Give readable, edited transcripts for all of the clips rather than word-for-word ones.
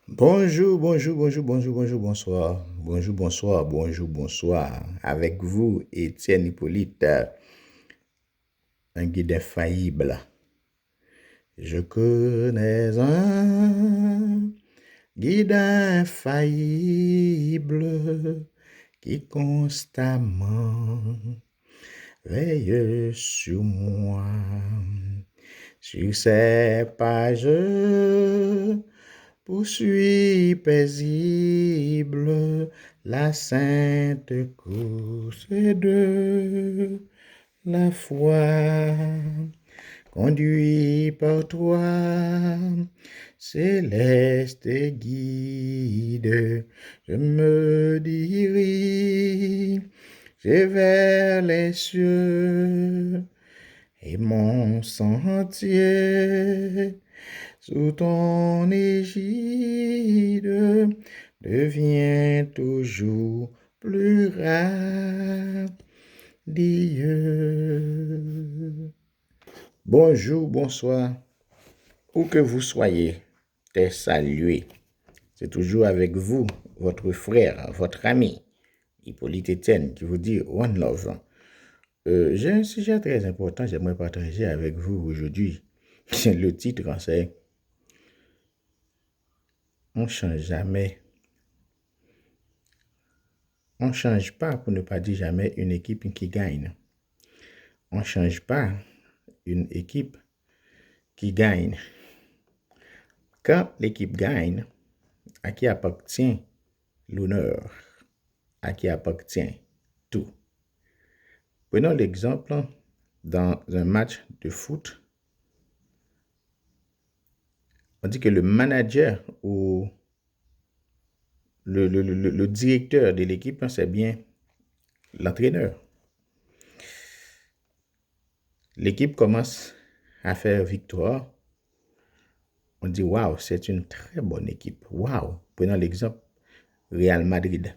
Bonjour, bonjour, bonjour, bonjour, bonjour, bonsoir. Bonjour, bonsoir, bonjour, bonsoir. Avec vous, Étienne Hippolyte, un guide infaillible. Je connais un guide infaillible qui constamment veille sur moi. Sur ses pages, poursuit paisible la sainte course de la foi. Conduit par toi, céleste guide, je me dirige vers les cieux et mon sentier sous ton égide devient toujours plus radieux. Bonjour, bonsoir, où que vous soyez, t'es salué. C'est toujours avec vous, votre frère, votre ami, Hippolyte Etienne, qui vous dit One Love. J'ai un sujet très important, j'aimerais partager avec vous aujourd'hui. Le titre, c'est On change jamais. On ne change pas, pour ne pas dire jamais, une équipe qui gagne. On ne change pas une équipe qui gagne. Quand l'équipe gagne, à qui appartient l'honneur? À qui appartient tout? Prenons l'exemple dans un match de foot. On dit que le manager ou le directeur de l'équipe, c'est bien l'entraîneur. L'équipe commence à faire victoire. On dit, waouh, c'est une très bonne équipe. Waouh. Prenons l'exemple Real Madrid.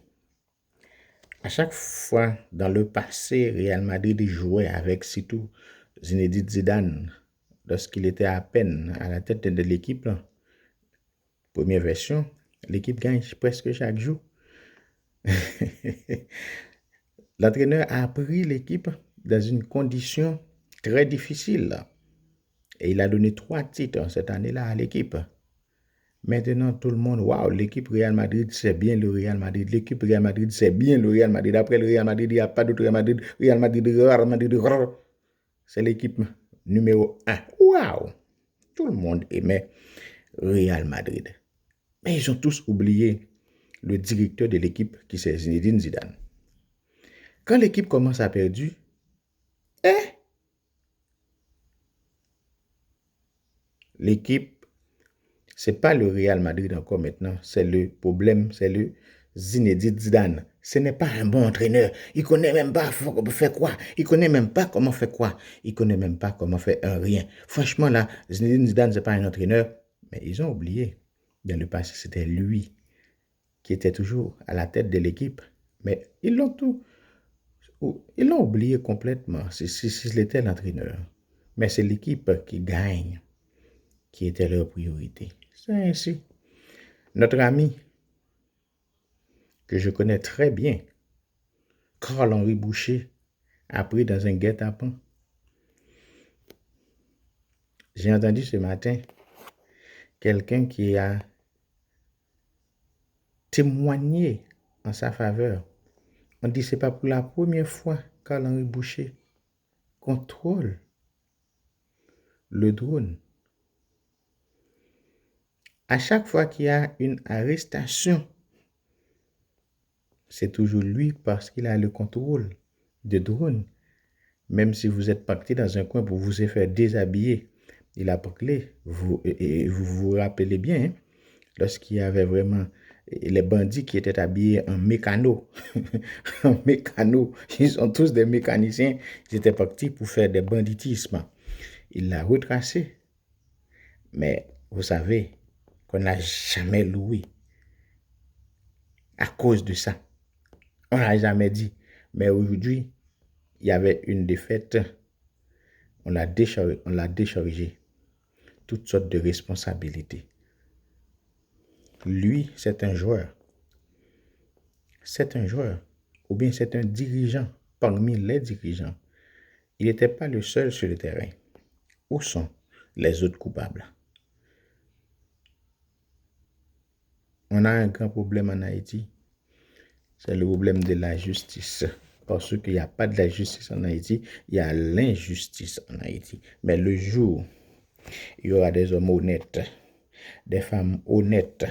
À chaque fois dans le passé, Real Madrid jouait avec surtout Zinedine Zidane lorsqu'il était à peine à la tête de l'équipe. Première version, l'équipe gagne presque chaque jour. L'entraîneur a pris l'équipe dans une condition très difficile et il a donné 3 titres cette année-là à l'équipe. Maintenant, tout le monde, waouh, l'équipe Real Madrid, c'est bien le Real Madrid. L'équipe Real Madrid, c'est bien le Real Madrid. Après le Real Madrid, il n'y a pas d'autre Real Madrid. Real Madrid, Real Madrid, c'est l'équipe numéro 1. Waouh! Tout le monde aimait Real Madrid. Mais ils ont tous oublié le directeur de l'équipe qui c'est Zinedine Zidane. Quand l'équipe commence à perdre, l'équipe, c'est pas le Real Madrid encore maintenant, c'est le problème, c'est le Zinedine Zidane. Ce n'est pas un bon entraîneur. Il connaît même pas faire quoi. Il connaît même pas comment faire quoi. Il connaît même pas comment faire un rien. Franchement là, Zinedine Zidane c'est pas un entraîneur, mais ils ont oublié. Dans le passé, c'était lui qui était toujours à la tête de l'équipe. Mais ils l'ont oublié complètement. S'il était l'entraîneur. Mais c'est l'équipe qui gagne qui était leur priorité. C'est ainsi. Notre ami, que je connais très bien, Carl-Henri Boucher, a pris dans un guet-apens. J'ai entendu ce matin quelqu'un qui a témoigné en sa faveur. On dit que ce n'est pas pour la première fois Carl-Henri Boucher contrôle le drone. À chaque fois qu'il y a une arrestation, c'est toujours lui parce qu'il a le contrôle de drone. Même si vous êtes parti dans un coin pour vous faire déshabiller, il a parlé. Vous rappelez bien, hein, lorsqu'il y avait vraiment les bandits qui étaient habillés en mécano. En mécano. Ils sont tous des mécaniciens. Ils étaient partis pour faire des banditismes. Il l'a retracé. Mais vous savez qu'on n'a jamais loué à cause de ça. On n'a jamais dit. Mais aujourd'hui, il y avait une défaite. On l'a déchargé. Toutes sortes de responsabilités. Lui, c'est un joueur. C'est un joueur. Ou bien c'est un dirigeant parmi les dirigeants. Il n'était pas le seul sur le terrain. Où sont les autres coupables? On a un grand problème en Haïti. C'est le problème de la justice. Parce qu'il n'y a pas de la justice en Haïti, il y a l'injustice en Haïti. Mais le jour, il y aura des hommes honnêtes, des femmes honnêtes,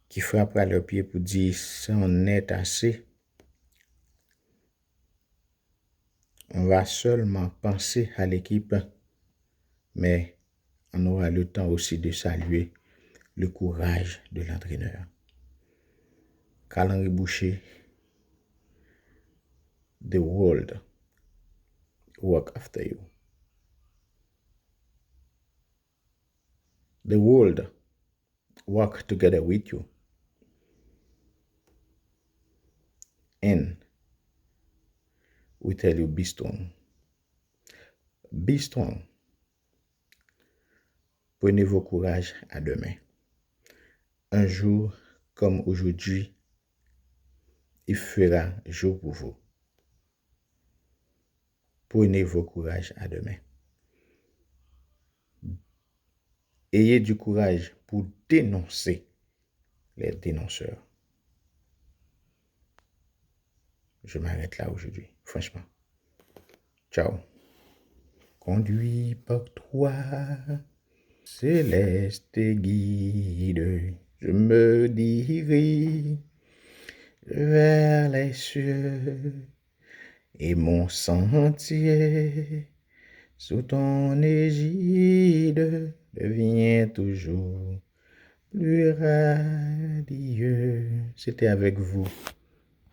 qui frapperont leurs pieds pour dire ça en est assez. On va seulement penser à l'équipe, mais on aura le temps aussi de saluer le courage de l'entraîneur. Karl-Henri Boucher, the world work after you. The world work together with you. And we tell you, be strong. Be strong. Prenez vos courage à demain. Un jour comme aujourd'hui, il fera jour pour vous. Prenez vos courage à demain. Ayez du courage pour dénoncer les dénonceurs. Je m'arrête là aujourd'hui, franchement. Ciao. Conduit par toi, céleste guide, je me dirige vers les cieux et mon sentier sous ton égide devient toujours plus radieux. C'était avec vous,